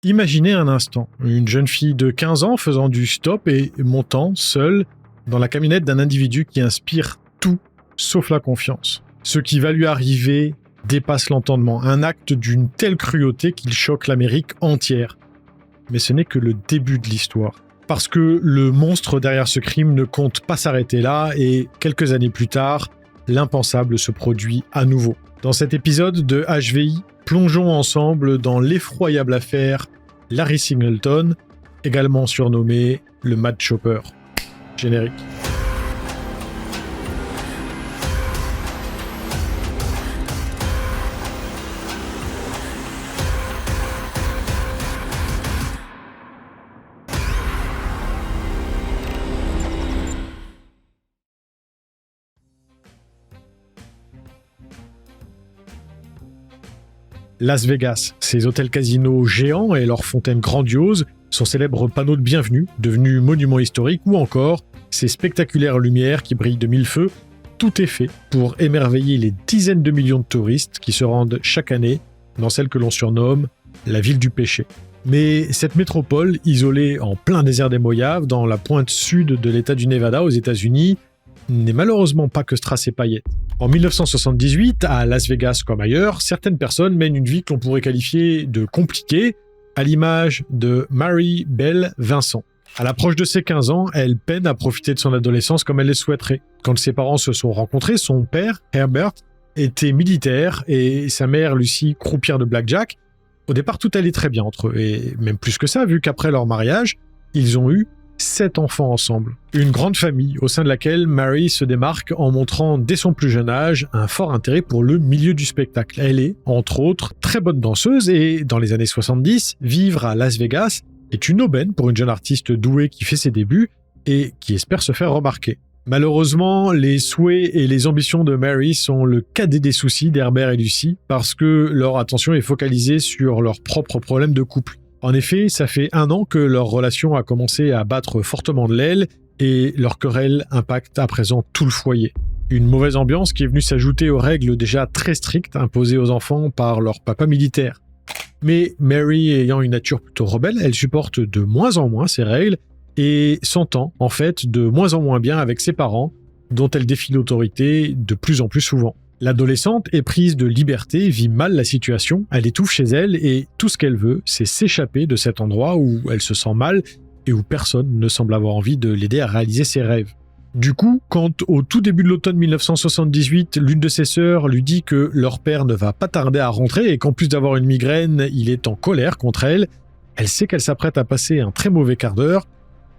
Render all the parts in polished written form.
Imaginez un instant, une jeune fille de 15 ans faisant du stop et montant seule dans la camionnette d'un individu qui inspire tout sauf la confiance. Ce qui va lui arriver dépasse l'entendement, un acte d'une telle cruauté qu'il choque l'Amérique entière. Mais ce n'est que le début de l'histoire. Parce que le monstre derrière ce crime ne compte pas s'arrêter là et quelques années plus tard, l'impensable se produit à nouveau. Dans cet épisode de HVI, plongeons ensemble dans l'effroyable affaire Larry Singleton, également surnommé le Mad Chopper. Générique. Las Vegas, ses hôtels-casinos géants et leurs fontaines grandioses, son célèbre panneau de bienvenue, devenu monument historique, ou encore ses spectaculaires lumières qui brillent de mille feux, tout est fait pour émerveiller les dizaines de millions de touristes qui se rendent chaque année dans celle que l'on surnomme la ville du péché. Mais cette métropole, isolée en plein désert des Mojaves, dans la pointe sud de l'État du Nevada aux États-Unis, n'est malheureusement pas que strass et paillettes. En 1978, à Las Vegas comme ailleurs, certaines personnes mènent une vie que l'on pourrait qualifier de compliquée, à l'image de Mary Belle Vincent. À l'approche de ses 15 ans, elle peine à profiter de son adolescence comme elle le souhaiterait. Quand ses parents se sont rencontrés, son père, Herbert, était militaire et sa mère, Lucie, croupière de blackjack. Au départ, tout allait très bien entre eux, et même plus que ça, vu qu'après leur mariage, ils ont eu 7 enfants ensemble. Une grande famille au sein de laquelle Mary se démarque en montrant dès son plus jeune âge un fort intérêt pour le milieu du spectacle. Elle est, entre autres, très bonne danseuse et, dans les années 70, vivre à Las Vegas est une aubaine pour une jeune artiste douée qui fait ses débuts et qui espère se faire remarquer. Malheureusement, les souhaits et les ambitions de Mary sont le cadet des soucis d'Herbert et Lucie parce que leur attention est focalisée sur leurs propres problèmes de couple. En effet, ça fait 1 an que leur relation a commencé à battre fortement de l'aile et leur querelle impacte à présent tout le foyer. Une mauvaise ambiance qui est venue s'ajouter aux règles déjà très strictes imposées aux enfants par leur papa militaire. Mais Mary ayant une nature plutôt rebelle, elle supporte de moins en moins ces règles et s'entend en fait de moins en moins bien avec ses parents, dont elle défie l'autorité de plus en plus souvent. L'adolescente, éprise de liberté, vit mal la situation, elle étouffe chez elle et tout ce qu'elle veut, c'est s'échapper de cet endroit où elle se sent mal et où personne ne semble avoir envie de l'aider à réaliser ses rêves. Du coup, quand au tout début de l'automne 1978, l'une de ses sœurs lui dit que leur père ne va pas tarder à rentrer et qu'en plus d'avoir une migraine, il est en colère contre elle, elle sait qu'elle s'apprête à passer un très mauvais quart d'heure,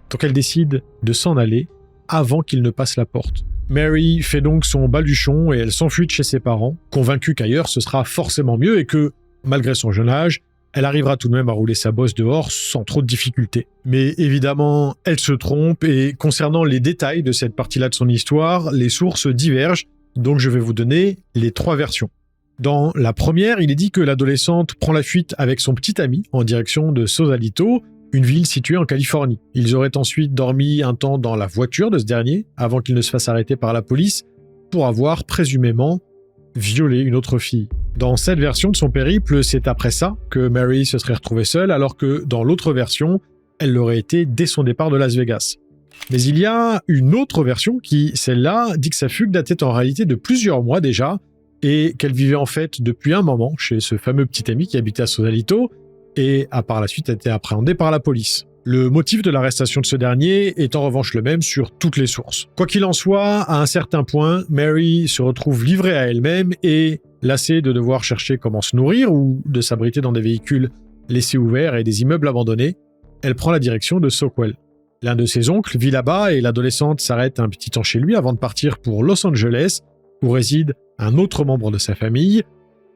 donc elle décide de s'en aller avant qu'il ne passe la porte. Mary fait donc son baluchon et elle s'enfuit de chez ses parents, convaincue qu'ailleurs ce sera forcément mieux et que, malgré son jeune âge, elle arrivera tout de même à rouler sa bosse dehors sans trop de difficultés. Mais évidemment, elle se trompe et concernant les détails de cette partie-là de son histoire, les sources divergent, donc je vais vous donner les 3 versions. Dans la première, il est dit que l'adolescente prend la fuite avec son petit ami en direction de Sausalito, une ville située en Californie. Ils auraient ensuite dormi un temps dans la voiture de ce dernier, avant qu'il ne se fasse arrêter par la police, pour avoir présumément violé une autre fille. Dans cette version de son périple, c'est après ça que Mary se serait retrouvée seule, alors que dans l'autre version, elle l'aurait été dès son départ de Las Vegas. Mais il y a une autre version qui, celle-là, dit que sa fugue datait en réalité de plusieurs mois déjà, et qu'elle vivait en fait depuis un moment chez ce fameux petit ami qui habitait à Sausalito, et a par la suite été appréhendé par la police. Le motif de l'arrestation de ce dernier est en revanche le même sur toutes les sources. Quoi qu'il en soit, à un certain point, Mary se retrouve livrée à elle-même et, lassée de devoir chercher comment se nourrir ou de s'abriter dans des véhicules laissés ouverts et des immeubles abandonnés, elle prend la direction de Soquel. L'un de ses oncles vit là-bas et l'adolescente s'arrête un petit temps chez lui avant de partir pour Los Angeles, où réside un autre membre de sa famille,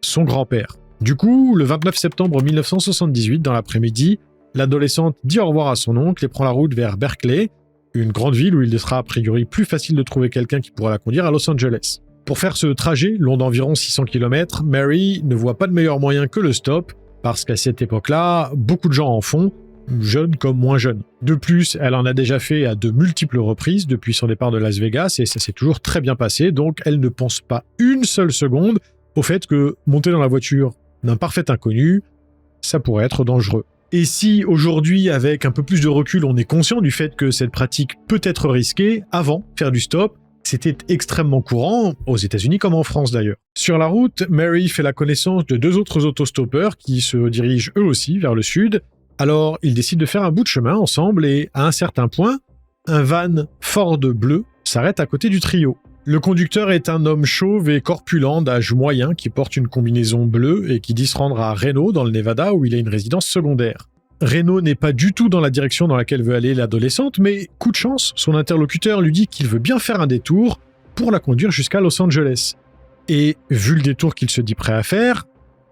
son grand-père. Du coup, le 29 septembre 1978, dans l'après-midi, l'adolescente dit au revoir à son oncle et prend la route vers Berkeley, une grande ville où il sera a priori plus facile de trouver quelqu'un qui pourra la conduire à Los Angeles. Pour faire ce trajet, long d'environ 600 km, Mary ne voit pas de meilleur moyen que le stop, parce qu'à cette époque-là, beaucoup de gens en font, jeunes comme moins jeunes. De plus, elle en a déjà fait à de multiples reprises depuis son départ de Las Vegas et ça s'est toujours très bien passé, donc elle ne pense pas une seule seconde au fait que monter dans la voiture d'un parfait inconnu, ça pourrait être dangereux. Et si aujourd'hui, avec un peu plus de recul, on est conscient du fait que cette pratique peut être risquée, avant, faire du stop, c'était extrêmement courant, aux États-Unis comme en France d'ailleurs. Sur la route, Mary fait la connaissance de 2 autres autostoppeurs qui se dirigent eux aussi vers le sud. Alors, ils décident de faire un bout de chemin ensemble et, à un certain point, un van Ford bleu s'arrête à côté du trio. Le conducteur est un homme chauve et corpulent d'âge moyen qui porte une combinaison bleue et qui dit se rendre à Reno dans le Nevada où il a une résidence secondaire. Reno n'est pas du tout dans la direction dans laquelle veut aller l'adolescente, mais coup de chance, son interlocuteur lui dit qu'il veut bien faire un détour pour la conduire jusqu'à Los Angeles. Et vu le détour qu'il se dit prêt à faire,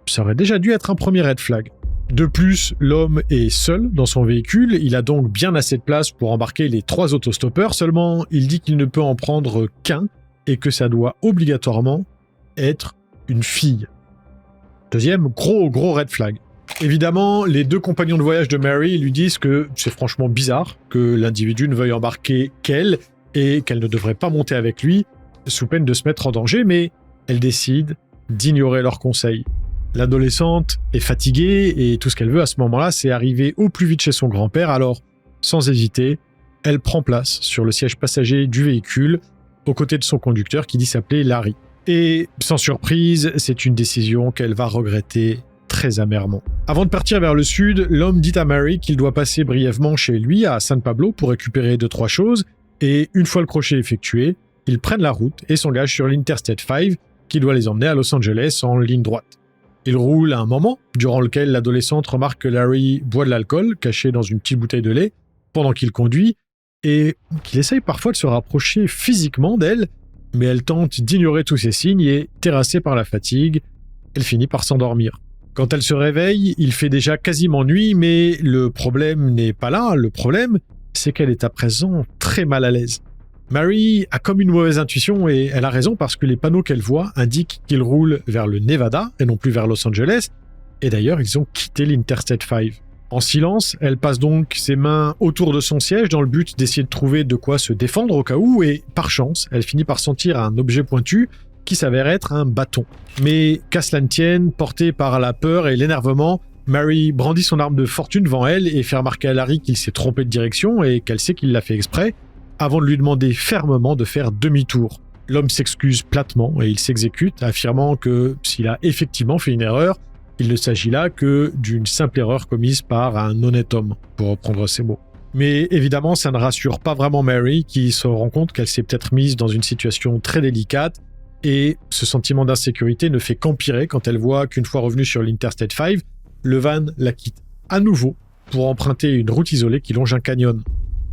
ça aurait déjà dû être un premier red flag. De plus, l'homme est seul dans son véhicule, il a donc bien assez de place pour embarquer les 3 autostoppeurs, seulement il dit qu'il ne peut en prendre qu'un et que ça doit obligatoirement être une fille. Deuxième gros red flag. Évidemment, les 2 compagnons de voyage de Mary lui disent que c'est franchement bizarre que l'individu ne veuille embarquer qu'elle et qu'elle ne devrait pas monter avec lui, sous peine de se mettre en danger, mais elle décide d'ignorer leurs conseils. L'adolescente est fatiguée et tout ce qu'elle veut à ce moment-là, c'est arriver au plus vite chez son grand-père, alors, sans hésiter, elle prend place sur le siège passager du véhicule, aux côtés de son conducteur qui dit s'appeler Larry. Et, sans surprise, c'est une décision qu'elle va regretter très amèrement. Avant de partir vers le sud, l'homme dit à Mary qu'il doit passer brièvement chez lui à San Pablo pour récupérer 2-3 choses, et une fois le crochet effectué, ils prennent la route et s'engagent sur l'Interstate 5 qui doit les emmener à Los Angeles en ligne droite. Ils roulent à un moment, durant lequel l'adolescente remarque que Larry boit de l'alcool, caché dans une petite bouteille de lait, pendant qu'il conduit, et qu'il essaye parfois de se rapprocher physiquement d'elle, mais elle tente d'ignorer tous ces signes et, terrassée par la fatigue, elle finit par s'endormir. Quand elle se réveille, il fait déjà quasiment nuit, mais le problème n'est pas là, le problème, c'est qu'elle est à présent très mal à l'aise. Mary a comme une mauvaise intuition et elle a raison parce que les panneaux qu'elle voit indiquent qu'ils roulent vers le Nevada et non plus vers Los Angeles, et d'ailleurs ils ont quitté l'Interstate 5. En silence, elle passe donc ses mains autour de son siège dans le but d'essayer de trouver de quoi se défendre au cas où, et par chance, elle finit par sentir un objet pointu qui s'avère être un bâton. Mais qu'à cela ne tienne, portée par la peur et l'énervement, Mary brandit son arme de fortune devant elle et fait remarquer à Larry qu'il s'est trompé de direction et qu'elle sait qu'il l'a fait exprès, avant de lui demander fermement de faire demi-tour. L'homme s'excuse platement et il s'exécute, affirmant que s'il a effectivement fait une erreur, il ne s'agit là que d'une simple erreur commise par un honnête homme, pour reprendre ses mots. Mais évidemment, ça ne rassure pas vraiment Mary, qui se rend compte qu'elle s'est peut-être mise dans une situation très délicate, et ce sentiment d'insécurité ne fait qu'empirer quand elle voit qu'une fois revenue sur l'Interstate 5, le van la quitte à nouveau pour emprunter une route isolée qui longe un canyon.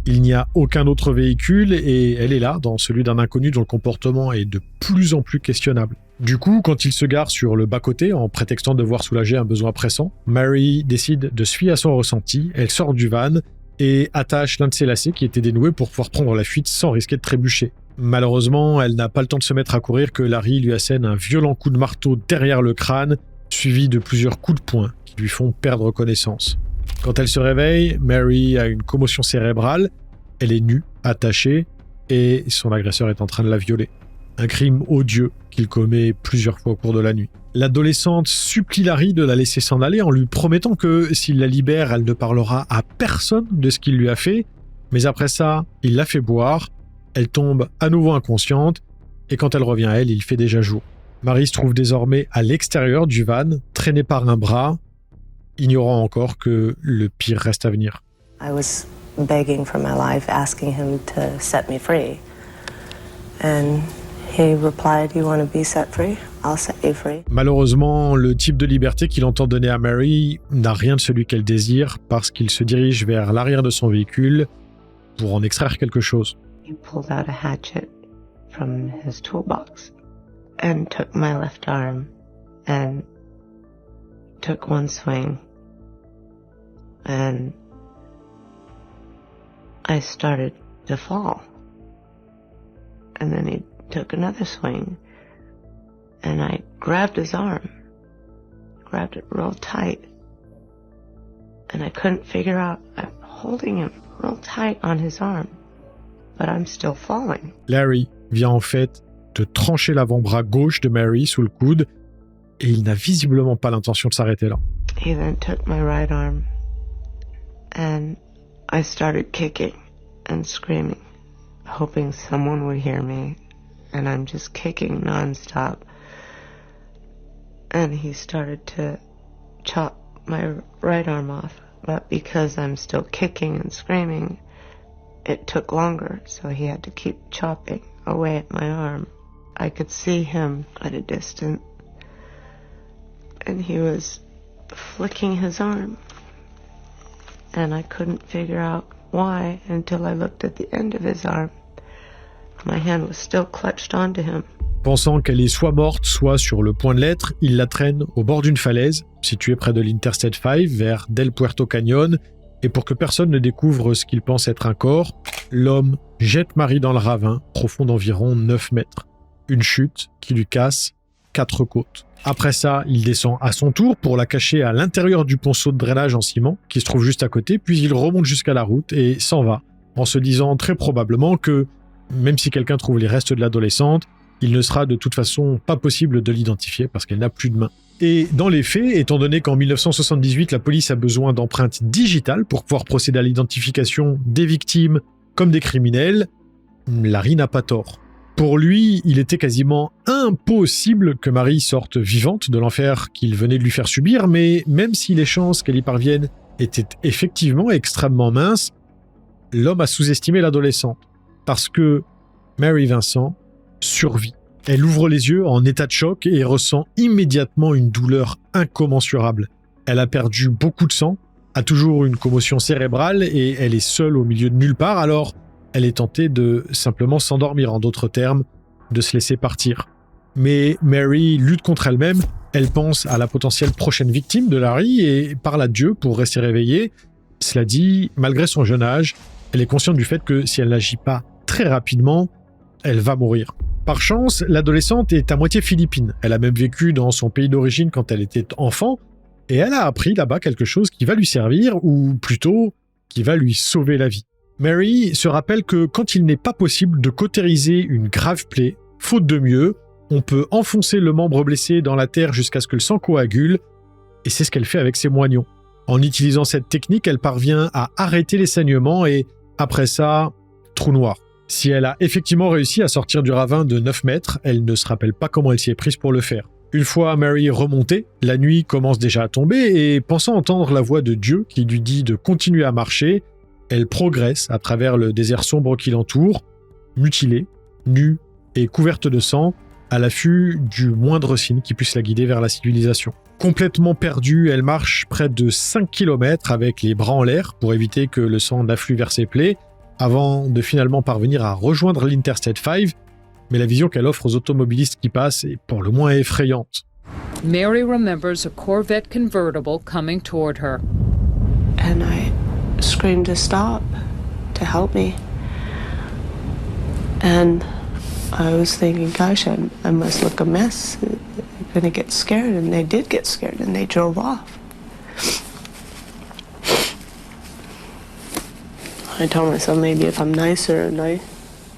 Il n'y a aucun autre véhicule et elle est là, dans celui d'un inconnu dont le comportement est de plus en plus questionnable. Du coup, quand il se gare sur le bas-côté, en prétextant devoir soulager un besoin pressant, Mary décide de se fier à son ressenti, elle sort du van et attache l'un de ses lacets qui était dénoué pour pouvoir prendre la fuite sans risquer de trébucher. Malheureusement, elle n'a pas le temps de se mettre à courir que Larry lui assène un violent coup de marteau derrière le crâne, suivi de plusieurs coups de poing qui lui font perdre connaissance. Quand elle se réveille, Mary a une commotion cérébrale, elle est nue, attachée, et son agresseur est en train de la violer. Un crime odieux qu'il commet plusieurs fois au cours de la nuit. L'adolescente supplie Larry de la laisser s'en aller en lui promettant que s'il la libère, elle ne parlera à personne de ce qu'il lui a fait, mais après ça, il la fait boire, elle tombe à nouveau inconsciente, et quand elle revient à elle, il fait déjà jour. Mary se trouve désormais à l'extérieur du van, traînée par un bras, ignorant encore que le pire reste à venir. I was begging for my life, asking him to set me free. And he replied, "You want to be set free? I'll set you free." Malheureusement, le type de liberté qu'il entend donner à Mary n'a rien de celui qu'elle désire parce qu'il se dirige vers l'arrière de son véhicule pour en extraire quelque chose. He pulled out a hatchet from his toolbox and took my left arm and took one swing. And I started to fall. And then he took another swing. And I grabbed his arm. Grabbed it real tight. And I couldn't figure out, I'm holding him real tight on his arm. But I'm still falling. Larry vient en fait de trancher l'avant-bras gauche de Mary sous le coude et il n'a visiblement pas l'intention de s'arrêter là. He then took my right arm And I started kicking and screaming, hoping someone would hear me. And I'm just kicking nonstop. And he started to chop my right arm off. But because I'm still kicking and screaming, it took longer, so he had to keep chopping away at my arm. I could see him at a distance, and he was flicking his arm. And I couldn't figure out why until I looked at the end of his arm. My hand was still clutched onto him. Pensant qu'elle est soit morte, soit sur le point de l'être, il la traîne au bord d'une falaise, située près de l'Interstate 5, vers Del Puerto Canyon, et pour que personne ne découvre ce qu'il pense être un corps, l'homme jette Mary dans le ravin, profond d'environ 9 mètres. Une chute qui lui casse 4 côtes. Après ça, il descend à son tour pour la cacher à l'intérieur du ponceau de drainage en ciment, qui se trouve juste à côté, puis il remonte jusqu'à la route et s'en va, en se disant très probablement que, même si quelqu'un trouve les restes de l'adolescente, il ne sera de toute façon pas possible de l'identifier parce qu'elle n'a plus de main. Et dans les faits, étant donné qu'en 1978, la police a besoin d'empreintes digitales pour pouvoir procéder à l'identification des victimes comme des criminels, Larry n'a pas tort. Pour lui, il était quasiment impossible que Mary sorte vivante de l'enfer qu'il venait de lui faire subir, mais même si les chances qu'elle y parvienne étaient effectivement extrêmement minces, l'homme a sous-estimé l'adolescente. Parce que Mary Vincent survit. Elle ouvre les yeux en état de choc et ressent immédiatement une douleur incommensurable. Elle a perdu beaucoup de sang, a toujours une commotion cérébrale et elle est seule au milieu de nulle part, alors elle est tentée de simplement s'endormir, en d'autres termes, de se laisser partir. Mais Mary lutte contre elle-même, elle pense à la potentielle prochaine victime de Larry et parle à Dieu pour rester réveillée. Cela dit, malgré son jeune âge, elle est consciente du fait que si elle n'agit pas très rapidement, elle va mourir. Par chance, l'adolescente est à moitié philippine. Elle a même vécu dans son pays d'origine quand elle était enfant, et elle a appris là-bas quelque chose qui va lui servir, ou plutôt, qui va lui sauver la vie. Mary se rappelle que quand il n'est pas possible de cautériser une grave plaie, faute de mieux, on peut enfoncer le membre blessé dans la terre jusqu'à ce que le sang coagule, et c'est ce qu'elle fait avec ses moignons. En utilisant cette technique, elle parvient à arrêter les saignements et, après ça, trou noir. Si elle a effectivement réussi à sortir du ravin de 9 mètres, elle ne se rappelle pas comment elle s'y est prise pour le faire. Une fois Mary remontée, la nuit commence déjà à tomber et pensant entendre la voix de Dieu qui lui dit de continuer à marcher, elle progresse à travers le désert sombre qui l'entoure, mutilée, nue et couverte de sang, à l'affût du moindre signe qui puisse la guider vers la civilisation. Complètement perdue, elle marche près de 5 km avec les bras en l'air pour éviter que le sang n'afflue vers ses plaies, avant de finalement parvenir à rejoindre l'Interstate 5, mais la vision qu'elle offre aux automobilistes qui passent est pour le moins effrayante. Mary remembers a Corvette convertible coming toward her. And I screamed to stop, to help me. And I was thinking, gosh, I must look a mess. They're gonna get scared, and they did get scared, and they drove off. I told myself maybe if I'm nicer and I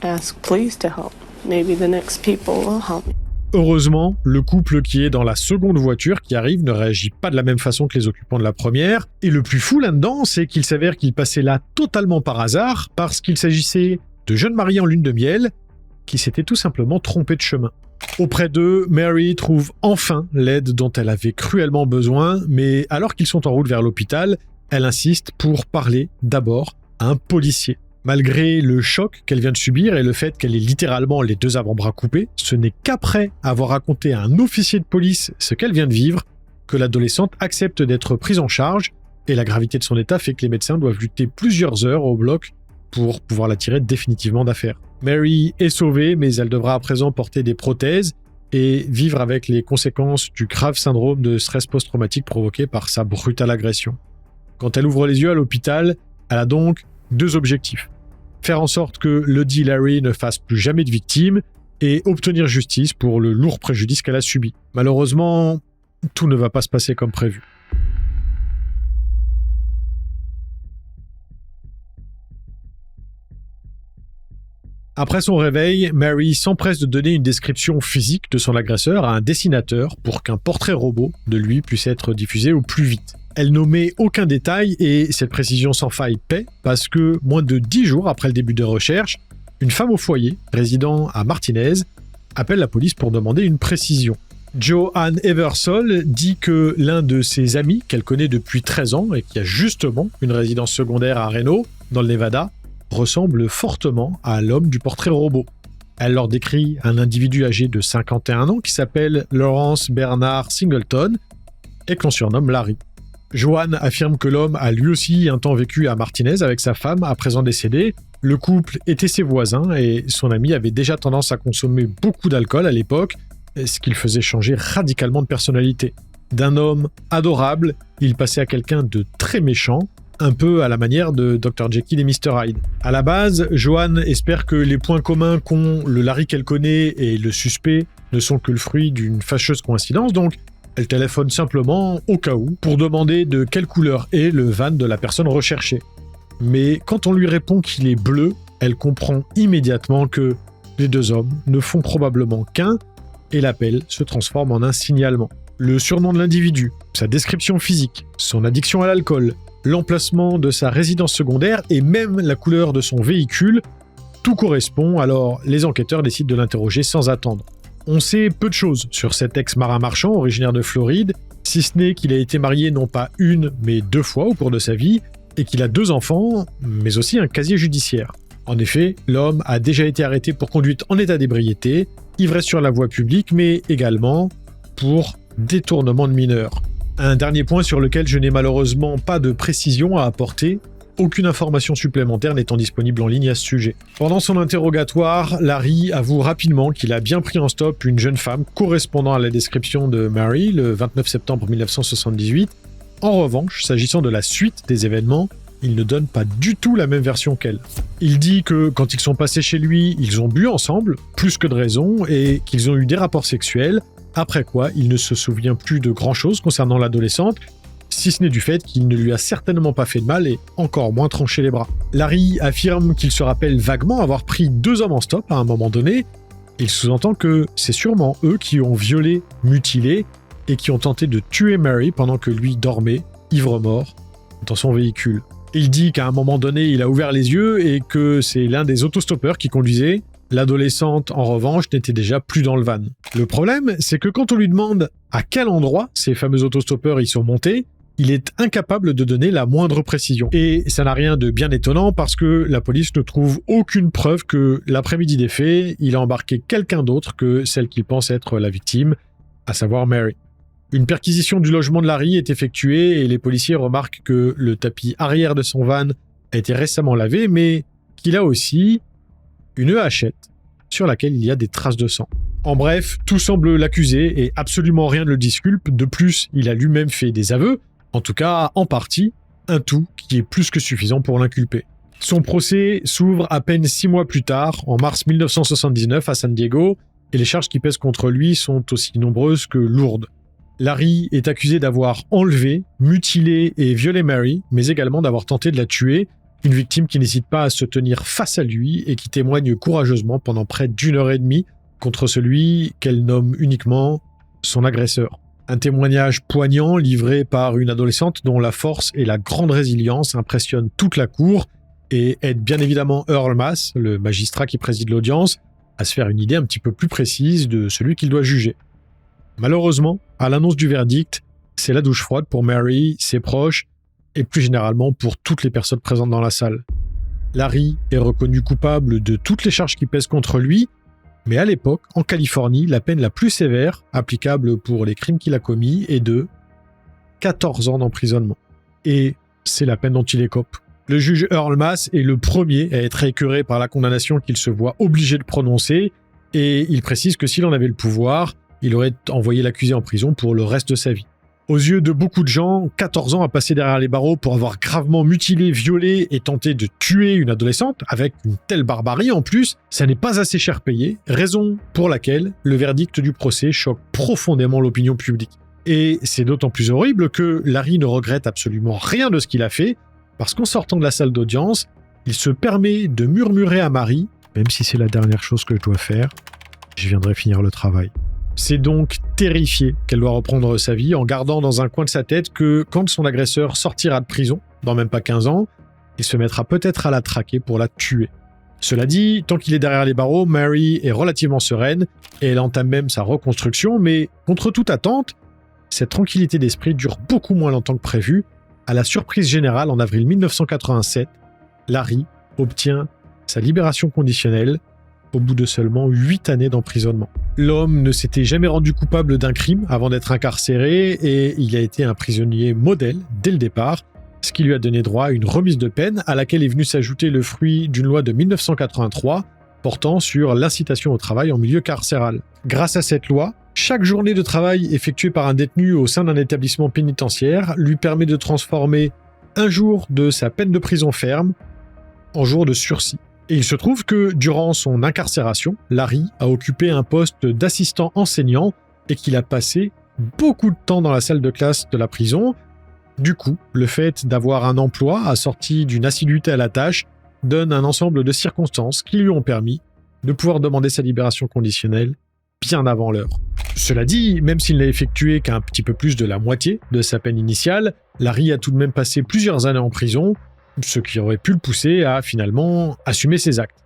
ask police to help, maybe the next people will help me. Heureusement, le couple qui est dans la seconde voiture qui arrive ne réagit pas de la même façon que les occupants de la première. Et le plus fou là-dedans, c'est qu'il s'avère qu'ils passaient là totalement par hasard parce qu'il s'agissait de jeunes mariés en lune de miel qui s'étaient tout simplement trompés de chemin. Auprès d'eux, Mary trouve enfin l'aide dont elle avait cruellement besoin, mais alors qu'ils sont en route vers l'hôpital, elle insiste pour parler d'abord à un policier. Malgré le choc qu'elle vient de subir et le fait qu'elle ait littéralement les 2 avant-bras coupés, ce n'est qu'après avoir raconté à un officier de police ce qu'elle vient de vivre que l'adolescente accepte d'être prise en charge et la gravité de son état fait que les médecins doivent lutter plusieurs heures au bloc pour pouvoir la tirer définitivement d'affaire. Mary est sauvée, mais elle devra à présent porter des prothèses et vivre avec les conséquences du grave syndrome de stress post-traumatique provoqué par sa brutale agression. Quand elle ouvre les yeux à l'hôpital, elle a donc 2 objectifs. Faire en sorte que Ludi Larry ne fasse plus jamais de victime et obtenir justice pour le lourd préjudice qu'elle a subi. Malheureusement, tout ne va pas se passer comme prévu. Après son réveil, Mary s'empresse de donner une description physique de son agresseur à un dessinateur pour qu'un portrait robot de lui puisse être diffusé au plus vite. Elle n'omet aucun détail et cette précision sans faille paie parce que moins de 10 jours après le début des recherches, une femme au foyer, résidant à Martinez, appelle la police pour demander une précision. Joanne Eversole dit que l'un de ses amis, qu'elle connaît depuis 13 ans et qui a justement une résidence secondaire à Reno, dans le Nevada, ressemble fortement à l'homme du portrait robot. Elle leur décrit un individu âgé de 51 ans qui s'appelle Lawrence Bernard Singleton et que l'on surnomme Larry. Joanne affirme que l'homme a lui aussi un temps vécu à Martinez avec sa femme, à présent décédée. Le couple était ses voisins et son ami avait déjà tendance à consommer beaucoup d'alcool à l'époque, ce qui le faisait changer radicalement de personnalité. D'un homme adorable, il passait à quelqu'un de très méchant, un peu à la manière de Dr. Jekyll et Mr. Hyde. À la base, Joanne espère que les points communs qu'ont le Larry qu'elle connaît et le suspect ne sont que le fruit d'une fâcheuse coïncidence, donc elle téléphone simplement au cas où pour demander de quelle couleur est le van de la personne recherchée. Mais quand on lui répond qu'il est bleu, elle comprend immédiatement que les deux hommes ne font probablement qu'un et l'appel se transforme en un signalement. Le surnom de l'individu, sa description physique, son addiction à l'alcool, l'emplacement de sa résidence secondaire et même la couleur de son véhicule, tout correspond, alors les enquêteurs décident de l'interroger sans attendre. On sait peu de choses sur cet ex-marin marchand originaire de Floride, si ce n'est qu'il a été marié non pas une, mais 2 fois au cours de sa vie, et qu'il a 2 enfants, mais aussi un casier judiciaire. En effet, l'homme a déjà été arrêté pour conduite en état d'ébriété, ivresse sur la voie publique, mais également pour détournement de mineurs. Un dernier point sur lequel je n'ai malheureusement pas de précision à apporter, aucune information supplémentaire n'étant disponible en ligne à ce sujet. Pendant son interrogatoire, Larry avoue rapidement qu'il a bien pris en stop une jeune femme correspondant à la description de Mary le 29 septembre 1978. En revanche, s'agissant de la suite des événements, il ne donne pas du tout la même version qu'elle. Il dit que quand ils sont passés chez lui, ils ont bu ensemble, plus que de raison, et qu'ils ont eu des rapports sexuels, après quoi il ne se souvient plus de grand-chose concernant l'adolescente, si ce n'est du fait qu'il ne lui a certainement pas fait de mal et encore moins tranché les bras. Larry affirme qu'il se rappelle vaguement avoir pris 2 hommes en stop à un moment donné. Il sous-entend que c'est sûrement eux qui ont violé, mutilé et qui ont tenté de tuer Mary pendant que lui dormait, ivre-mort, dans son véhicule. Il dit qu'à un moment donné, il a ouvert les yeux et que c'est l'un des autostoppeurs qui conduisait. L'adolescente, en revanche, n'était déjà plus dans le van. Le problème, c'est que quand on lui demande à quel endroit ces fameux autostoppeurs y sont montés, il est incapable de donner la moindre précision. Et ça n'a rien de bien étonnant parce que la police ne trouve aucune preuve que l'après-midi des faits, il a embarqué quelqu'un d'autre que celle qu'il pense être la victime, à savoir Mary. Une perquisition du logement de Larry est effectuée et les policiers remarquent que le tapis arrière de son van a été récemment lavé, mais qu'il a aussi une hachette sur laquelle il y a des traces de sang. En bref, tout semble l'accuser et absolument rien ne le disculpe. De plus, il a lui-même fait des aveux, en tout cas en partie, un tout qui est plus que suffisant pour l'inculper. Son procès s'ouvre à peine 6 mois plus tard, en mars 1979 à San Diego, et les charges qui pèsent contre lui sont aussi nombreuses que lourdes. Larry est accusé d'avoir enlevé, mutilé et violé Mary, mais également d'avoir tenté de la tuer, une victime qui n'hésite pas à se tenir face à lui et qui témoigne courageusement pendant près d'1 heure et demie contre celui qu'elle nomme uniquement son agresseur. Un témoignage poignant livré par une adolescente dont la force et la grande résilience impressionnent toute la cour et aident bien évidemment Earl Mass, le magistrat qui préside l'audience, à se faire une idée un petit peu plus précise de celui qu'il doit juger. Malheureusement, à l'annonce du verdict, c'est la douche froide pour Mary, ses proches et plus généralement pour toutes les personnes présentes dans la salle. Larry est reconnu coupable de toutes les charges qui pèsent contre lui, mais à l'époque, en Californie, la peine la plus sévère applicable pour les crimes qu'il a commis est de 14 ans d'emprisonnement. Et c'est la peine dont il écope. Le juge Earl Mass est le premier à être écœuré par la condamnation qu'il se voit obligé de prononcer, et il précise que s'il en avait le pouvoir, il aurait envoyé l'accusé en prison pour le reste de sa vie. Aux yeux de beaucoup de gens, 14 ans à passer derrière les barreaux pour avoir gravement mutilé, violé et tenté de tuer une adolescente, avec une telle barbarie en plus, ça n'est pas assez cher payé, raison pour laquelle le verdict du procès choque profondément l'opinion publique. Et c'est d'autant plus horrible que Larry ne regrette absolument rien de ce qu'il a fait, parce qu'en sortant de la salle d'audience, il se permet de murmurer à Mary « Même si c'est la dernière chose que je dois faire, je viendrai finir le travail. » C'est donc terrifiée qu'elle doit reprendre sa vie en gardant dans un coin de sa tête que quand son agresseur sortira de prison, dans même pas 15 ans, il se mettra peut-être à la traquer pour la tuer. Cela dit, tant qu'il est derrière les barreaux, Mary est relativement sereine et elle entame même sa reconstruction, mais contre toute attente, cette tranquillité d'esprit dure beaucoup moins longtemps que prévu. À la surprise générale, en avril 1987, Larry obtient sa libération conditionnelle au bout de seulement 8 années d'emprisonnement. L'homme ne s'était jamais rendu coupable d'un crime avant d'être incarcéré et il a été un prisonnier modèle dès le départ, ce qui lui a donné droit à une remise de peine à laquelle est venu s'ajouter le fruit d'une loi de 1983 portant sur l'incitation au travail en milieu carcéral. Grâce à cette loi, chaque journée de travail effectuée par un détenu au sein d'un établissement pénitentiaire lui permet de transformer un jour de sa peine de prison ferme en jour de sursis. Et il se trouve que, durant son incarcération, Larry a occupé un poste d'assistant enseignant et qu'il a passé beaucoup de temps dans la salle de classe de la prison. Du coup, le fait d'avoir un emploi assorti d'une assiduité à la tâche donne un ensemble de circonstances qui lui ont permis de pouvoir demander sa libération conditionnelle bien avant l'heure. Cela dit, même s'il n'a effectué qu'un petit peu plus de la moitié de sa peine initiale, Larry a tout de même passé plusieurs années en prison, ce qui aurait pu le pousser à finalement assumer ses actes.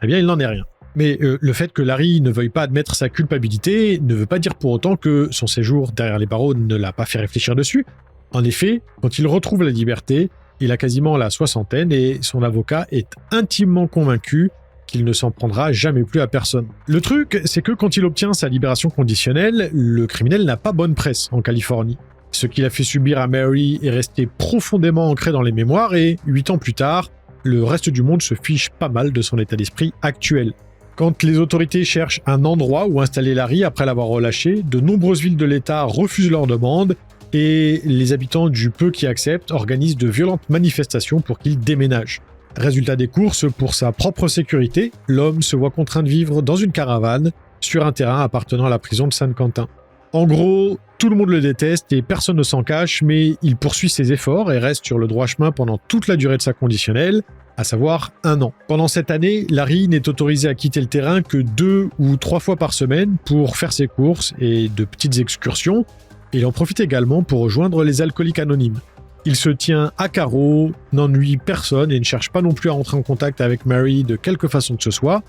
Eh bien, il n'en est rien. Mais le fait que Larry ne veuille pas admettre sa culpabilité ne veut pas dire pour autant que son séjour derrière les barreaux ne l'a pas fait réfléchir dessus. En effet, quand il retrouve la liberté, il a quasiment la soixantaine et son avocat est intimement convaincu qu'il ne s'en prendra jamais plus à personne. Le truc, c'est que quand il obtient sa libération conditionnelle, le criminel n'a pas bonne presse en Californie. Ce qu'il a fait subir à Mary est resté profondément ancré dans les mémoires et, 8 ans plus tard, le reste du monde se fiche pas mal de son état d'esprit actuel. Quand les autorités cherchent un endroit où installer Larry après l'avoir relâché, de nombreuses villes de l'État refusent leur demande et les habitants du peu qui acceptent organisent de violentes manifestations pour qu'il déménage. Résultat des courses, pour sa propre sécurité, l'homme se voit contraint de vivre dans une caravane sur un terrain appartenant à la prison de San Quentin. En gros, tout le monde le déteste et personne ne s'en cache, mais il poursuit ses efforts et reste sur le droit chemin pendant toute la durée de sa conditionnelle, à savoir 1 an. Pendant cette année, Larry n'est autorisé à quitter le terrain que 2 ou 3 fois par semaine pour faire ses courses et de petites excursions. Il en profite également pour rejoindre les alcooliques anonymes. Il se tient à carreau, n'ennuie personne et ne cherche pas non plus à entrer en contact avec Mary de quelque façon que ce soit.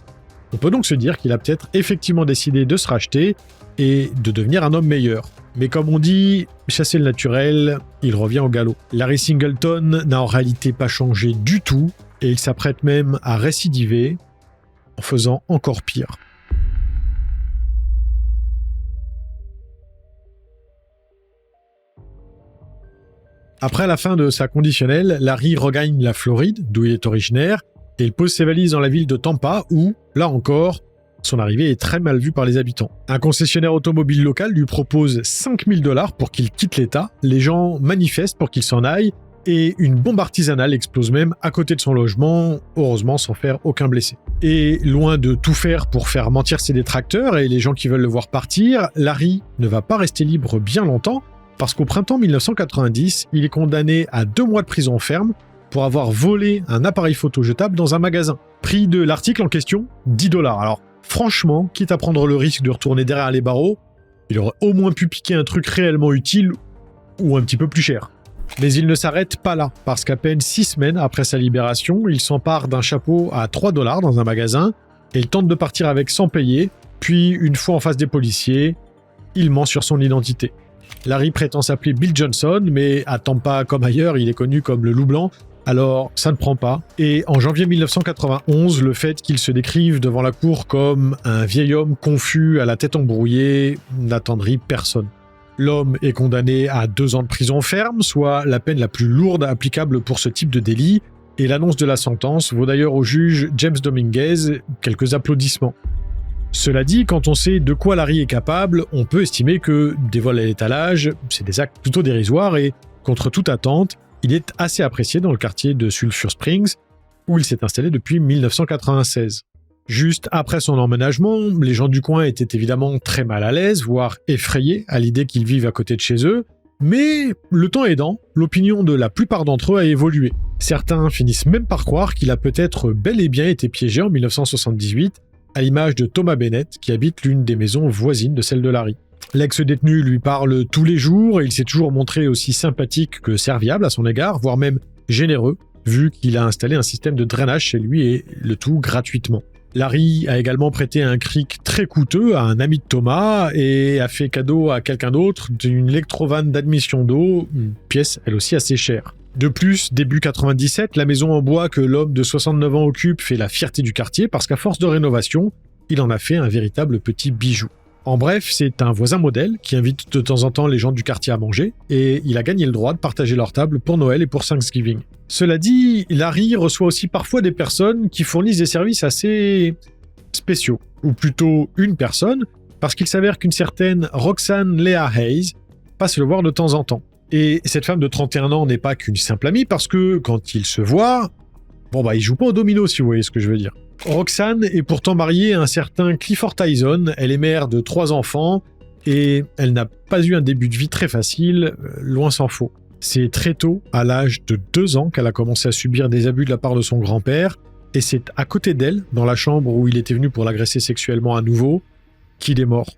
On peut donc se dire qu'il a peut-être effectivement décidé de se racheter et de devenir un homme meilleur. Mais comme on dit, chasser le naturel, il revient au galop. Larry Singleton n'a en réalité pas changé du tout et il s'apprête même à récidiver en faisant encore pire. Après la fin de sa conditionnelle, Larry regagne la Floride, d'où il est originaire, et il pose ses valises dans la ville de Tampa où, là encore, son arrivée est très mal vue par les habitants. Un concessionnaire automobile local lui propose $5 000 pour qu'il quitte l'État, les gens manifestent pour qu'il s'en aille, et une bombe artisanale explose même à côté de son logement, heureusement sans faire aucun blessé. Et loin de tout faire pour faire mentir ses détracteurs et les gens qui veulent le voir partir, Larry ne va pas rester libre bien longtemps, parce qu'au printemps 1990, il est condamné à 2 mois de prison ferme pour avoir volé un appareil photo jetable dans un magasin. Prix de l'article en question, $10. Alors franchement, quitte à prendre le risque de retourner derrière les barreaux, il aurait au moins pu piquer un truc réellement utile ou un petit peu plus cher. Mais il ne s'arrête pas là, parce qu'à peine 6 semaines après sa libération, il s'empare d'un chapeau à $3 dans un magasin et il tente de partir avec sans payer, puis une fois en face des policiers, il ment sur son identité. Larry prétend s'appeler Bill Johnson, mais à Tampa comme ailleurs, il est connu comme le loup blanc, alors ça ne prend pas. Et en janvier 1991, le fait qu'il se décrive devant la cour comme un vieil homme confus à la tête embrouillée n'attendrit personne. L'homme est condamné à 2 ans de prison ferme, soit la peine la plus lourde applicable pour ce type de délit, et l'annonce de la sentence vaut d'ailleurs au juge James Dominguez quelques applaudissements. Cela dit, quand on sait de quoi Larry est capable, on peut estimer que des vols à l'étalage, c'est des actes plutôt dérisoires et, contre toute attente, il est assez apprécié dans le quartier de Sulphur Springs, où il s'est installé depuis 1996. Juste après son emménagement, les gens du coin étaient évidemment très mal à l'aise, voire effrayés à l'idée qu'ils vivent à côté de chez eux, mais le temps aidant, l'opinion de la plupart d'entre eux a évolué. Certains finissent même par croire qu'il a peut-être bel et bien été piégé en 1978, à l'image de Thomas Bennett, qui habite l'une des maisons voisines de celle de Larry. L'ex-détenu lui parle tous les jours et il s'est toujours montré aussi sympathique que serviable à son égard, voire même généreux, vu qu'il a installé un système de drainage chez lui et le tout gratuitement. Larry a également prêté un cric très coûteux à un ami de Thomas et a fait cadeau à quelqu'un d'autre d'une électrovanne d'admission d'eau, une pièce elle aussi assez chère. De plus, début 97, la maison en bois que l'homme de 69 ans occupe fait la fierté du quartier parce qu'à force de rénovation, il en a fait un véritable petit bijou. En bref, c'est un voisin modèle qui invite de temps en temps les gens du quartier à manger et il a gagné le droit de partager leur table pour Noël et pour Thanksgiving. Cela dit, Larry reçoit aussi parfois des personnes qui fournissent des services assez spéciaux, ou plutôt une personne, parce qu'il s'avère qu'une certaine Roxanne Leah Hayes passe le voir de temps en temps. Et cette femme de 31 ans n'est pas qu'une simple amie parce que quand ils se voient, ils jouent pas au domino si vous voyez ce que je veux dire. Roxanne est pourtant mariée à un certain Clifford Tyson, elle est mère de 3 enfants et elle n'a pas eu un début de vie très facile, loin s'en faut. C'est très tôt, à l'âge de 2 ans, qu'elle a commencé à subir des abus de la part de son grand-père et c'est à côté d'elle, dans la chambre où il était venu pour l'agresser sexuellement à nouveau, qu'il est mort.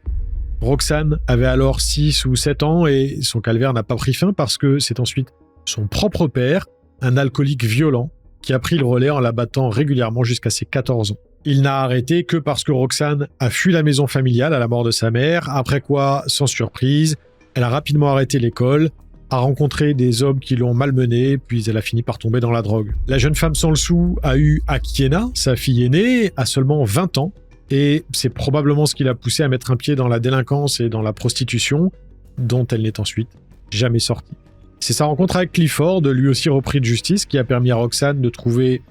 Roxanne avait alors 6 ou 7 ans et son calvaire n'a pas pris fin parce que c'est ensuite son propre père, un alcoolique violent, qui a pris le relais en la battant régulièrement jusqu'à ses 14 ans. Il n'a arrêté que parce que Roxanne a fui la maison familiale à la mort de sa mère, après quoi, sans surprise, elle a rapidement arrêté l'école, a rencontré des hommes qui l'ont malmenée, puis elle a fini par tomber dans la drogue. La jeune femme sans le sou a eu Akiena, sa fille aînée, à seulement 20 ans, et c'est probablement ce qui l'a poussée à mettre un pied dans la délinquance et dans la prostitution, dont elle n'est ensuite jamais sortie. C'est sa rencontre avec Clifford, lui aussi repris de justice, qui a permis à Roxanne de trouver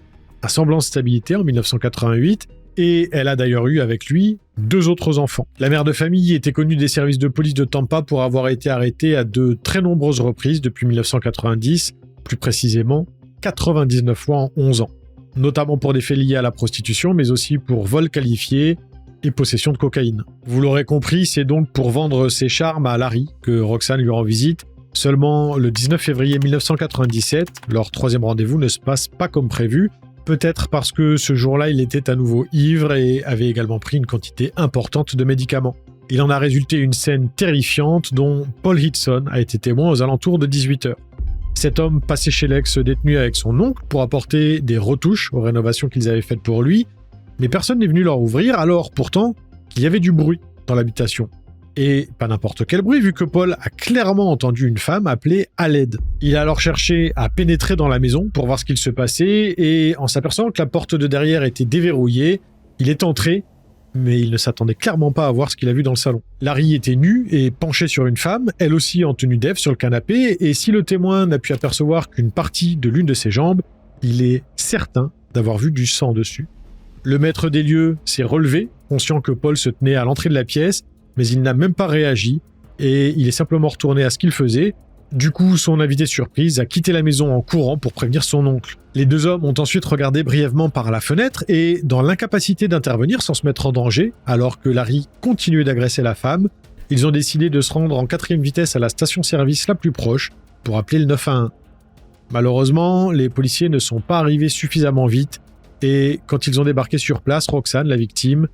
un semblant de stabilité en 1988, et elle a d'ailleurs eu avec lui 2 autres enfants. La mère de famille était connue des services de police de Tampa pour avoir été arrêtée à de très nombreuses reprises depuis 1990, plus précisément 99 fois en 11 ans, notamment pour des faits liés à la prostitution, mais aussi pour vol qualifié et possession de cocaïne. Vous l'aurez compris, c'est donc pour vendre ses charmes à Larry que Roxanne lui rend visite. Seulement, le 19 février 1997, leur 3e rendez-vous ne se passe pas comme prévu, peut-être parce que ce jour-là, il était à nouveau ivre et avait également pris une quantité importante de médicaments. Il en a résulté une scène terrifiante dont Paul Hitson a été témoin aux alentours de 18h. Cet homme passait chez l'ex-détenu avec son oncle pour apporter des retouches aux rénovations qu'ils avaient faites pour lui, mais personne n'est venu leur ouvrir, alors pourtant qu'il y avait du bruit dans l'habitation. Et pas n'importe quel bruit, vu que Paul a clairement entendu une femme appeler à l'aide. Il a alors cherché à pénétrer dans la maison pour voir ce qu'il se passait, et en s'apercevant que la porte de derrière était déverrouillée, il est entré, mais il ne s'attendait clairement pas à voir ce qu'il a vu dans le salon. Larry était nu et penché sur une femme, elle aussi en tenue d'Ève sur le canapé, et si le témoin n'a pu apercevoir qu'une partie de l'une de ses jambes, il est certain d'avoir vu du sang dessus. Le maître des lieux s'est relevé, conscient que Paul se tenait à l'entrée de la pièce, mais il n'a même pas réagi et il est simplement retourné à ce qu'il faisait. Du coup, son invité surprise a quitté la maison en courant pour prévenir son oncle. Les 2 hommes ont ensuite regardé brièvement par la fenêtre et, dans l'incapacité d'intervenir sans se mettre en danger, alors que Larry continuait d'agresser la femme, ils ont décidé de se rendre en 4e vitesse à la station-service la plus proche pour appeler le 911. Malheureusement, les policiers ne sont pas arrivés suffisamment vite et quand ils ont débarqué sur place, Roxanne, la victime,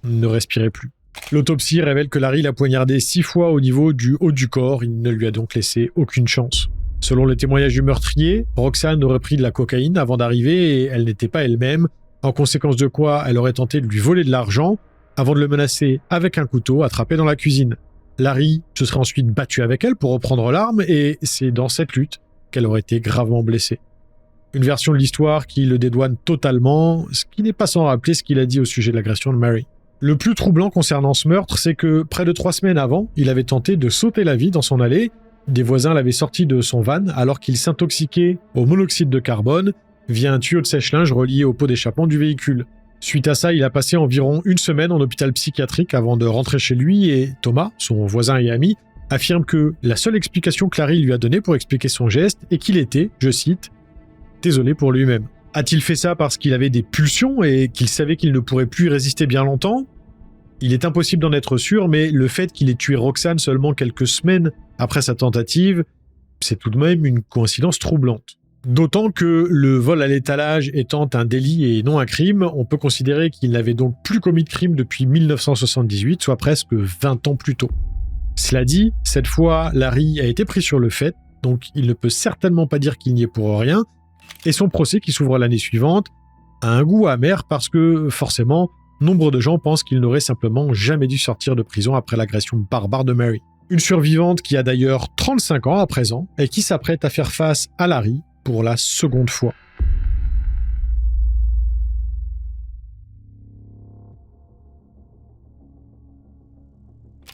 ne respirait plus. L'autopsie révèle que Larry l'a poignardé 6 fois au niveau du haut du corps, il ne lui a donc laissé aucune chance. Selon le témoignage du meurtrier, Roxanne aurait pris de la cocaïne avant d'arriver et elle n'était pas elle-même, en conséquence de quoi elle aurait tenté de lui voler de l'argent avant de le menacer avec un couteau attrapé dans la cuisine. Larry se serait ensuite battu avec elle pour reprendre l'arme et c'est dans cette lutte qu'elle aurait été gravement blessée. Une version de l'histoire qui le dédouane totalement, ce qui n'est pas sans rappeler ce qu'il a dit au sujet de l'agression de Mary. Le plus troublant concernant ce meurtre, c'est que près de 3 semaines avant, il avait tenté de sauter la vie dans son allée. Des voisins l'avaient sorti de son van alors qu'il s'intoxiquait au monoxyde de carbone via un tuyau de sèche-linge relié au pot d'échappement du véhicule. Suite à ça, il a passé environ 1 semaine en hôpital psychiatrique avant de rentrer chez lui et Thomas, son voisin et ami, affirme que la seule explication que Larry lui a donnée pour expliquer son geste est qu'il était, je cite, « désolé pour lui-même ». A-t-il fait ça parce qu'il avait des pulsions et qu'il savait qu'il ne pourrait plus y résister bien longtemps ? Il est impossible d'en être sûr, mais le fait qu'il ait tué Roxanne seulement quelques semaines après sa tentative, c'est tout de même une coïncidence troublante. D'autant que le vol à l'étalage étant un délit et non un crime, on peut considérer qu'il n'avait donc plus commis de crime depuis 1978, soit presque 20 ans plus tôt. Cela dit, cette fois, Larry a été pris sur le fait, donc il ne peut certainement pas dire qu'il n'y est pour rien, et son procès qui s'ouvre l'année suivante a un goût amer parce que, forcément, nombre de gens pensent qu'il n'aurait simplement jamais dû sortir de prison après l'agression barbare de Mary. Une survivante qui a d'ailleurs 35 ans à présent et qui s'apprête à faire face à Larry pour la seconde fois.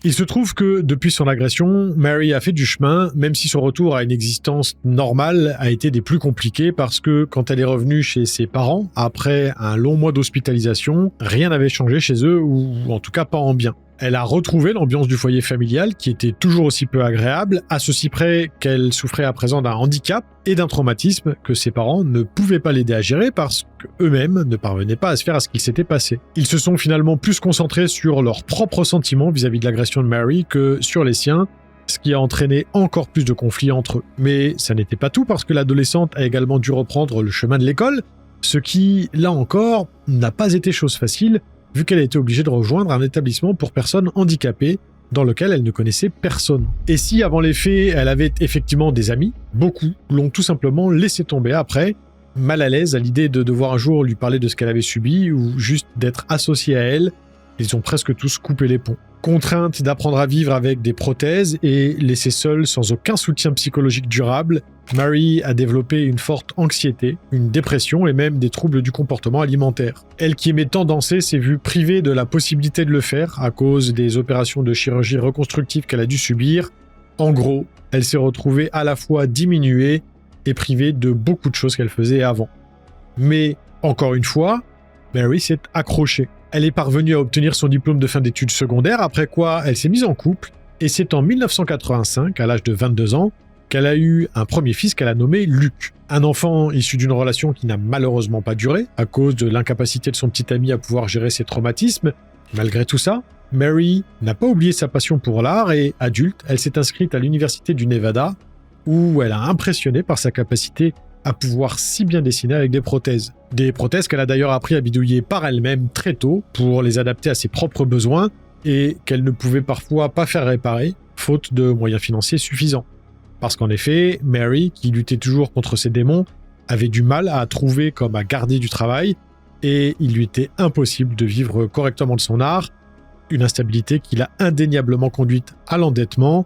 Il se trouve que, depuis son agression, Mary a fait du chemin, même si son retour à une existence normale a été des plus compliqués parce que, quand elle est revenue chez ses parents, après un long mois d'hospitalisation, rien n'avait changé chez eux, ou en tout cas pas en bien. Elle a retrouvé l'ambiance du foyer familial, qui était toujours aussi peu agréable, à ceci près qu'elle souffrait à présent d'un handicap et d'un traumatisme que ses parents ne pouvaient pas l'aider à gérer parce qu'eux-mêmes ne parvenaient pas à se faire à ce qu'il s'était passé. Ils se sont finalement plus concentrés sur leurs propres sentiments vis-à-vis de l'agression de Mary que sur les siens, ce qui a entraîné encore plus de conflits entre eux. Mais ça n'était pas tout parce que l'adolescente a également dû reprendre le chemin de l'école, ce qui, là encore, n'a pas été chose facile, vu qu'elle a été obligée de rejoindre un établissement pour personnes handicapées dans lequel elle ne connaissait personne. Et si, avant les faits, elle avait effectivement des amis, beaucoup l'ont tout simplement laissé tomber après, mal à l'aise à l'idée de devoir un jour lui parler de ce qu'elle avait subi ou juste d'être associée à elle. Ils ont presque tous coupé les ponts. Contrainte d'apprendre à vivre avec des prothèses et laissée seule sans aucun soutien psychologique durable, Mary a développé une forte anxiété, une dépression et même des troubles du comportement alimentaire. Elle qui aimait tant danser s'est vue privée de la possibilité de le faire à cause des opérations de chirurgie reconstructive qu'elle a dû subir. En gros, elle s'est retrouvée à la fois diminuée et privée de beaucoup de choses qu'elle faisait avant. Mais, encore une fois, Mary s'est accrochée. Elle est parvenue à obtenir son diplôme de fin d'études secondaires, après quoi elle s'est mise en couple, et c'est en 1985, à l'âge de 22 ans, qu'elle a eu un premier fils qu'elle a nommé Luke. Un enfant issu d'une relation qui n'a malheureusement pas duré, à cause de l'incapacité de son petit ami à pouvoir gérer ses traumatismes. Malgré tout ça, Mary n'a pas oublié sa passion pour l'art et, adulte, elle s'est inscrite à l'université du Nevada, où elle a impressionné par sa capacité à pouvoir si bien dessiner avec des prothèses. Des prothèses qu'elle a d'ailleurs appris à bidouiller par elle-même très tôt pour les adapter à ses propres besoins et qu'elle ne pouvait parfois pas faire réparer, faute de moyens financiers suffisants. Parce qu'en effet, Mary, qui luttait toujours contre ses démons, avait du mal à trouver comme à garder du travail et il lui était impossible de vivre correctement de son art, une instabilité qui l'a indéniablement conduite à l'endettement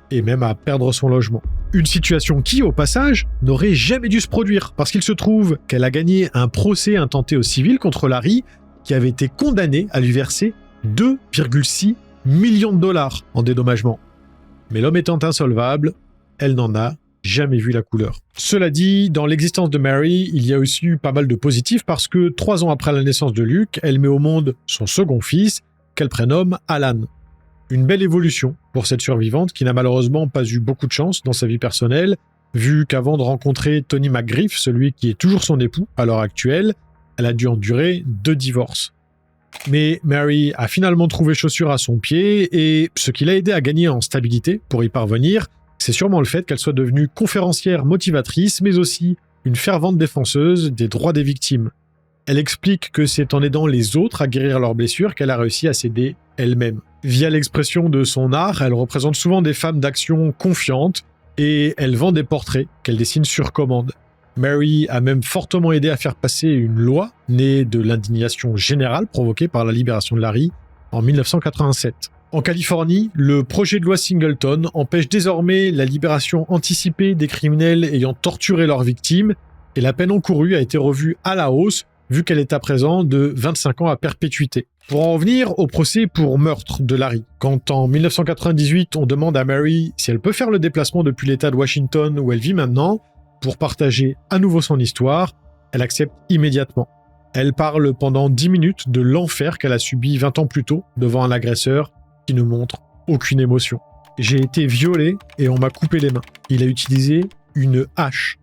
et même à perdre son logement. Une situation qui, au passage, n'aurait jamais dû se produire, parce qu'il se trouve qu'elle a gagné un procès intenté au civil contre Larry, qui avait été condamné à lui verser 2,6 millions de dollars en dédommagement. Mais l'homme étant insolvable, elle n'en a jamais vu la couleur. Cela dit, dans l'existence de Mary, il y a aussi eu pas mal de positifs, parce que 3 ans après la naissance de Luke, elle met au monde son second fils, qu'elle prénomme Alan. Une belle évolution pour cette survivante qui n'a malheureusement pas eu beaucoup de chance dans sa vie personnelle, vu qu'avant de rencontrer Tony McGriff, celui qui est toujours son époux à l'heure actuelle, elle a dû endurer 2 divorces. Mais Mary a finalement trouvé chaussure à son pied et ce qui l'a aidé à gagner en stabilité pour y parvenir, c'est sûrement le fait qu'elle soit devenue conférencière motivatrice, mais aussi une fervente défenseuse des droits des victimes. Elle explique que c'est en aidant les autres à guérir leurs blessures qu'elle a réussi à s'aider elle-même. Via l'expression de son art, elle représente souvent des femmes d'action confiantes et elle vend des portraits qu'elle dessine sur commande. Mary a même fortement aidé à faire passer une loi née de l'indignation générale provoquée par la libération de Larry en 1987. En Californie, le projet de loi Singleton empêche désormais la libération anticipée des criminels ayant torturé leurs victimes et la peine encourue a été revue à la hausse vu qu'elle est à présent de 25 ans à perpétuité. Pour en revenir au procès pour meurtre de Larry, quand en 1998 on demande à Mary si elle peut faire le déplacement depuis l'État de Washington où elle vit maintenant pour partager à nouveau son histoire, elle accepte immédiatement. Elle parle pendant 10 minutes de l'enfer qu'elle a subi 20 ans plus tôt devant un agresseur qui ne montre aucune émotion. J'ai été violée et on m'a coupé les mains. Il a utilisé une hache.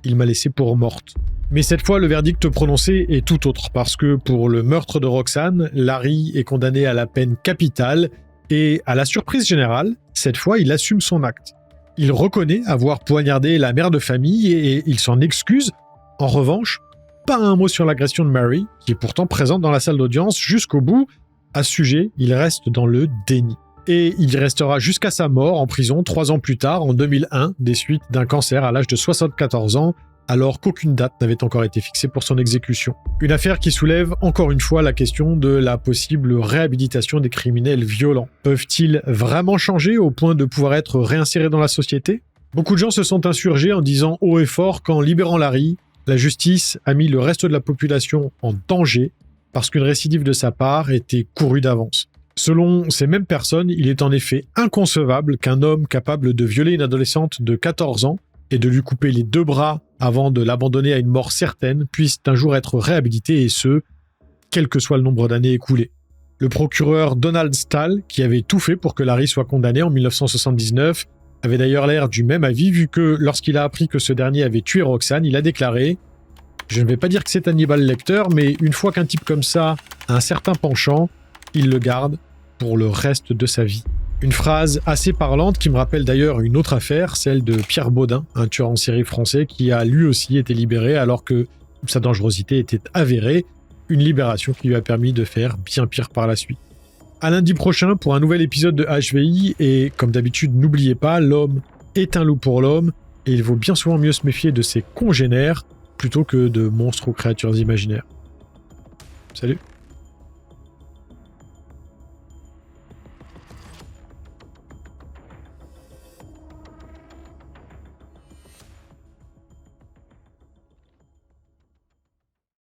Il m'a laissé pour morte. Mais cette fois, le verdict prononcé est tout autre, parce que pour le meurtre de Roxane, Larry est condamné à la peine capitale, et à la surprise générale, cette fois, il assume son acte. Il reconnaît avoir poignardé la mère de famille et il s'en excuse. En revanche, pas un mot sur l'agression de Mary, qui est pourtant présente dans la salle d'audience jusqu'au bout. À ce sujet, il reste dans le déni. Et il y restera jusqu'à sa mort en prison 3 ans plus tard, en 2001, des suites d'un cancer à l'âge de 74 ans, alors qu'aucune date n'avait encore été fixée pour son exécution. Une affaire qui soulève encore une fois la question de la possible réhabilitation des criminels violents. Peuvent-ils vraiment changer au point de pouvoir être réinsérés dans la société ? Beaucoup de gens se sont insurgés en disant haut et fort qu'en libérant Larry, la justice a mis le reste de la population en danger parce qu'une récidive de sa part était courue d'avance. Selon ces mêmes personnes, il est en effet inconcevable qu'un homme capable de violer une adolescente de 14 ans et de lui couper les 2 bras avant de l'abandonner à une mort certaine puisse un jour être réhabilité, et ce, quel que soit le nombre d'années écoulées. Le procureur Donald Stahl, qui avait tout fait pour que Larry soit condamné en 1979, avait d'ailleurs l'air du même avis, vu que lorsqu'il a appris que ce dernier avait tué Roxane, il a déclaré « Je ne vais pas dire que c'est Hannibal Lecter, mais une fois qu'un type comme ça a un certain penchant, il le garde pour le reste de sa vie. » Une phrase assez parlante qui me rappelle d'ailleurs une autre affaire, celle de Pierre Baudin, un tueur en série français qui a lui aussi été libéré alors que sa dangerosité était avérée, une libération qui lui a permis de faire bien pire par la suite. À lundi prochain pour un nouvel épisode de HVI, et comme d'habitude, n'oubliez pas, l'homme est un loup pour l'homme et il vaut bien souvent mieux se méfier de ses congénères plutôt que de monstres ou créatures imaginaires. Salut!